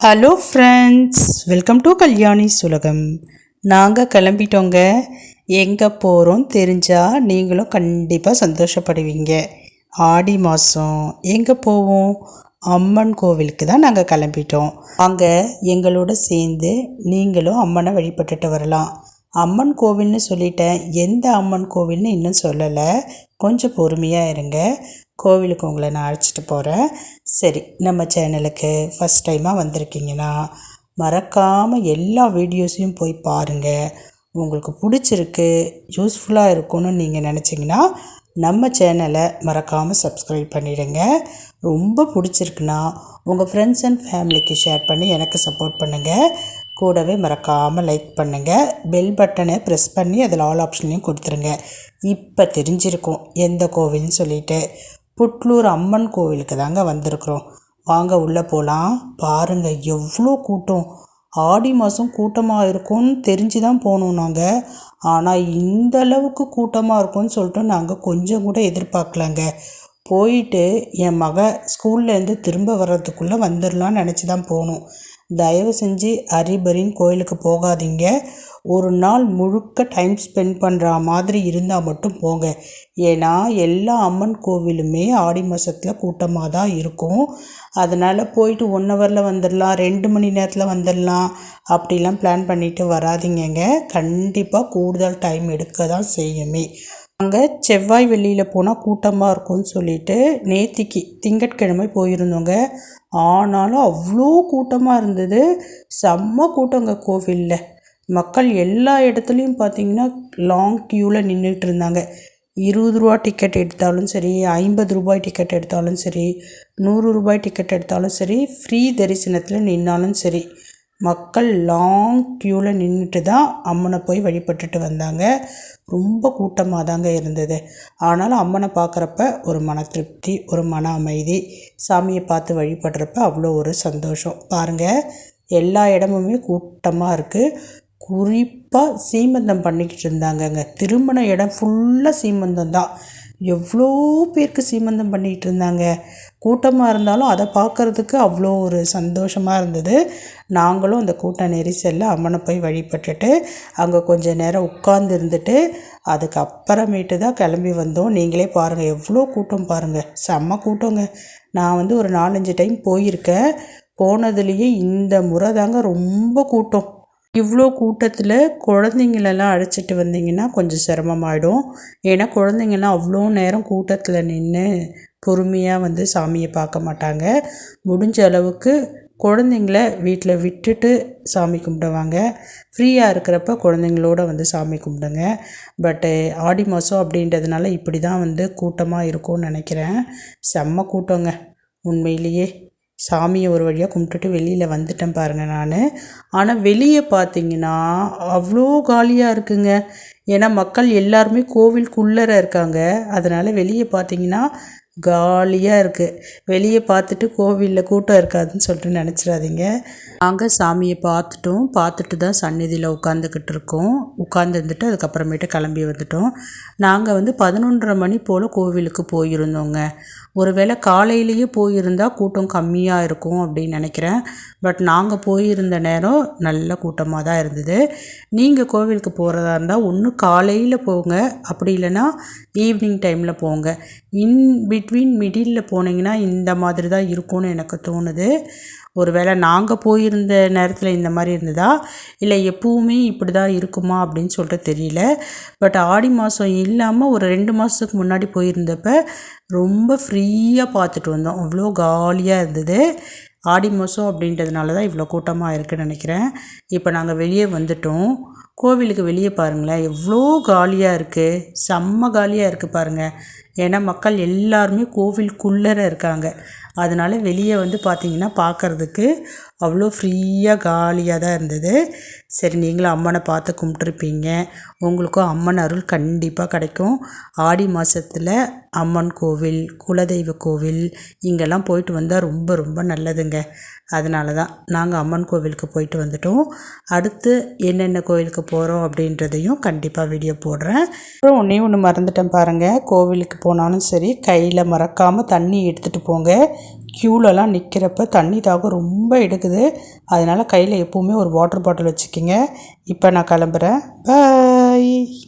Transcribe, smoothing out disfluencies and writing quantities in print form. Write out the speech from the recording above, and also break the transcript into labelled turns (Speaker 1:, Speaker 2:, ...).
Speaker 1: Hello friends, welcome to Kalyani சுலகம். நாங்கள் கிளம்பிட்டோங்க. எங்கே போகிறோம் தெரிஞ்சால் நீங்களும் கண்டிப்பாக சந்தோஷப்படுவீங்க. ஆடி மாதம் எங்கே போவோம்? அம்மன் கோவிலுக்கு தான் நாங்கள் கிளம்பிட்டோம். அங்கே எங்களோட சேர்ந்து நீங்களும் அம்மனை வழிபட்டுட்டு வரலாம். அம்மன் கோவில்னு சொல்லிட்டேன், எந்த அம்மன் கோவில்னு இன்னும் சொல்லலை. கொஞ்சம் பொறுமையாக இருங்க. கோவிலுக்கு உங்களை நான் அழைச்சிட்டு போகிறேன். சரி, நம்ம சேனலுக்கு ஃபஸ்ட் டைமாக வந்திருக்கீங்கன்னா மறக்காமல் எல்லா வீடியோஸையும் போய் பாருங்கள். உங்களுக்கு பிடிச்சிருக்கு, யூஸ்ஃபுல்லாக இருக்கும்னு நீங்கள் நினச்சிங்கன்னா நம்ம சேனலை மறக்காமல் சப்ஸ்கிரைப் பண்ணிவிடுங்க. ரொம்ப பிடிச்சிருக்குன்னா உங்கள் ஃப்ரெண்ட்ஸ் அண்ட் ஃபேமிலிக்கு ஷேர் பண்ணி எனக்கு சப்போர்ட் பண்ணுங்கள். கூடவே மறக்காமல் லைக் பண்ணுங்கள். பெல் பட்டனை ப்ரெஸ் பண்ணி அதில் ஆல் ஆப்ஷன்லையும் கொடுத்துருங்க. இப்போ தெரிஞ்சிருக்கும் எந்த கோவில்னு சொல்லிட்டு. புட்லூர் அம்மன் கோவிலுக்கு தாங்க வந்திருக்கிறோம். வாங்க உள்ளே போகலாம். பாருங்கள் எவ்வளோ கூட்டம். ஆடி மாதம் கூட்டமாக இருக்கும்னு தெரிஞ்சு தான் போனோம் நாங்கள். ஆனால் இந்த அளவுக்கு கூட்டமாக இருக்கும்னு சொல்லிட்டு நாங்கள் கொஞ்சம் கூட எதிர்பார்க்கலங்க. போயிட்டு என் ஸ்கூல்லேருந்து திரும்ப வர்றதுக்குள்ளே வந்துடலான்னு நினச்சி தான் போனோம். தயவு செஞ்சு அரிபரின் கோயிலுக்கு போகாதீங்க. ஒரு நாள் முழுக்க டைம் ஸ்பெண்ட் பண்ணுற மாதிரி இருந்தால் மட்டும் போங்க. ஏன்னா எல்லா அம்மன் கோவிலுமே ஆடி மாதத்தில் கூட்டமாக தான் இருக்கும். அதனால் போயிட்டு 1 ஹவரில் வந்துடலாம், 2 மணி நேரத்தில் வந்துடலாம் அப்படிலாம் பிளான் பண்ணிவிட்டு வராதிங்கங்க. கண்டிப்பாக கூடுதல் டைம் எடுக்க தான் செய்யுமே. அங்கே செவ்வாய் வெள்ளியில் போனால் கூட்டமாக இருக்கும்னு சொல்லிட்டு நேத்திக்கு திங்கட்கிழமை போயிருந்தோங்க. ஆனாலும் அவ்வளோ கூட்டமாக இருந்தது. செம்ம கூட்டங்க கோவிலில். மக்கள் எல்லா இடத்துலையும் பார்த்திங்கன்னா லாங் க்யூவில் நின்றுட்டு இருந்தாங்க. 20 ரூபா டிக்கெட் எடுத்தாலும் சரி, 50 ரூபாய் டிக்கெட் எடுத்தாலும் சரி, 100 ரூபாய் டிக்கெட் எடுத்தாலும் சரி, ஃப்ரீ தரிசனத்தில் நின்னாலும் சரி, மக்கள் லாங் க்யூவில் நின்றுட்டு தான் அம்மனை போய் வழிபட்டுட்டு வந்தாங்க. ரொம்ப கூட்டமாக தாங்க இருந்தது. ஆனாலும் அம்மனை பார்க்குறப்ப ஒரு மன திருப்தி, ஒரு மன அமைதி. சாமியை பார்த்து வழிபடுறப்ப அவ்வளோ ஒரு சந்தோஷம். பாருங்கள், எல்லா இடமுமே கூட்டமாக இருக்குது. குறிப்பாக சீமந்தம் பண்ணிக்கிட்டு இருந்தாங்கங்க. திருமண இடம் ஃபுல்லாக சீமந்தம் தான். எவ்வளோ பேருக்கு சீமந்தம் பண்ணிகிட்டு இருந்தாங்க. கூட்டமாக இருந்தாலும் அதை பார்க்குறதுக்கு அவ்வளோ ஒரு சந்தோஷமாக இருந்தது. நாங்களும் அந்த கூட்ட நெரிசலில் அம்மனை போய் வழிபட்டுட்டு அங்கே கொஞ்சம் நேரம் உட்கார்ந்து இருந்துட்டு அதுக்கப்புறமேட்டு தான் கிளம்பி வந்தோம். நீங்களே பாருங்கள் எவ்வளோ கூட்டம் பாருங்கள். செம்ம கூட்டங்க. நான் ஒரு 4-5 டைம் போயிருக்கேன். போனதுலேயே இந்த முறை தாங்க ரொம்ப கூட்டம். இவ்வளோ கூட்டத்தில் குழந்தைங்களெல்லாம் அழைச்சிட்டு வந்தீங்கன்னா கொஞ்சம் சிரமமாயிடும். ஏன்னா குழந்தைங்கள்லாம் அவ்வளோ நேரம் கூட்டத்தில் நின்று பொறுமையாக சாமியை பார்க்க மாட்டாங்க. முடிஞ்ச அளவுக்கு குழந்தைங்கள வீட்டில் விட்டுட்டு சாமி கும்பிடுவாங்க. ஃப்ரீயாக இருக்கிறப்ப குழந்தைங்களோட சாமி கும்பிடுங்க. பட்டு ஆடி மாதம் அப்படின்றதுனால இப்படி தான் கூட்டமாக இருக்கும்னு நினைக்கிறேன். செம்ம கூட்டங்க உண்மையிலேயே. சாமியை ஒரு வழியாக கும்பிட்டுட்டு வெளியில் வந்துட்டேன் பாருங்கள் நான். ஆனால் வெளியே பார்த்தீங்கன்னா அவ்வளோ காலியாக இருக்குங்க. ஏன்னா மக்கள் எல்லாருமே கோவிலுக்குள்ளே இருக்காங்க. அதனால் வெளியே பார்த்தீங்கன்னா காலியாக இருக்குது. வெளியே பார்த்துட்டு கோவிலில் கூட்டம் இருக்காதுன்னு சொல்லிட்டு நினச்சிடாதீங்க. நாங்கள் சாமியை பார்த்துட்டு தான் சந்நிதியில் உட்காந்துக்கிட்டு இருக்கோம். உட்காந்துருந்துட்டு அதுக்கப்புறமேட்டு கிளம்பி வந்துட்டோம். நாங்கள் 11:30 மணி போல் கோவிலுக்கு போயிருந்தோங்க. ஒருவேளை காலையிலேயே போயிருந்தால் கூட்டம் கம்மியாக இருக்கும் அப்படின்னு நினைக்கிறேன். பட் நாங்கள் போயிருந்த நேரம் நல்ல கூட்டமாக தான் இருந்தது. நீங்கள் கோவிலுக்கு போகிறதா இருந்தால் ஒன்று காலையில் போங்க, அப்படி இல்லைன்னா ஈவினிங் டைமில் போங்க. இன் பிட்வீன் மிடில் போனீங்கன்னா இந்த மாதிரி தான் இருக்கும்னு எனக்கு தோணுது. ஒருவேளை நாங்கள் போயிருந்த நேரத்தில் இந்த மாதிரி இருந்ததா இல்லை எப்பவுமே இப்படி தான் இருக்குமா அப்படின்னு சொல்லிட்டு தெரியல. பட் ஆடி மாதம் இல்லாமல் ஒரு 2 மாதத்துக்கு முன்னாடி போயிருந்தப்ப ரொம்ப ஃப்ரீயாக பார்த்துட்டு வந்தோம். அவ்வளோ காலியாக இருந்தது. ஆடி மாதம் அப்படின்றதுனால தான் இவ்வளோ கூட்டமாக இருக்குதுன்னு நினைக்கிறேன். இப்போ நாங்கள் வெளியே வந்துட்டோம். கோவிலுக்கு வெளியே பாருங்களேன் எவ்வளோ காலியாக இருக்குது. செம்ம காலியாக இருக்குது பாருங்கள். ஏன்னா மக்கள் எல்லாருமே கோவிலுக்குள்ளே இருக்காங்க. அதனால் வெளியே பார்த்திங்கன்னா பார்க்குறதுக்கு அவ்வளோ ஃப்ரீயாக காலியாக தான் இருந்தது. சரி, நீங்களும் அம்மனை பார்த்து கும்பிட்ருப்பீங்க. உங்களுக்கும் அம்மன் அருள் கண்டிப்பாக கிடைக்கும். ஆடி மாதத்தில் அம்மன் கோவில், குலதெய்வ கோவில் இங்கெல்லாம் போயிட்டு வந்தால் ரொம்ப ரொம்ப நல்லதுங்க. அதனால தான் நாங்கள் அம்மன் கோவிலுக்கு போயிட்டு வந்துட்டோம். அடுத்து என்னென்ன கோவிலுக்கு போகிறோம் அப்படின்றதையும் கண்டிப்பாக வீடியோ போடுறேன். அப்புறம் ஒன்று மறந்துட்டேன் பாருங்கள். கோவிலுக்கு போனாலும் சரி கையில் மறக்காமல் தண்ணி எடுத்துகிட்டு போங்க. க்யூலலாம் நிற்கிறப்ப தண்ணி தாகம் ரொம்ப எடுக்குது. அதனால் கையில் எப்போவுமே ஒரு வாட்டர் பாட்டில் வச்சுக்கிங்க. இப்போ நான் கிளம்புறேன். பாய்.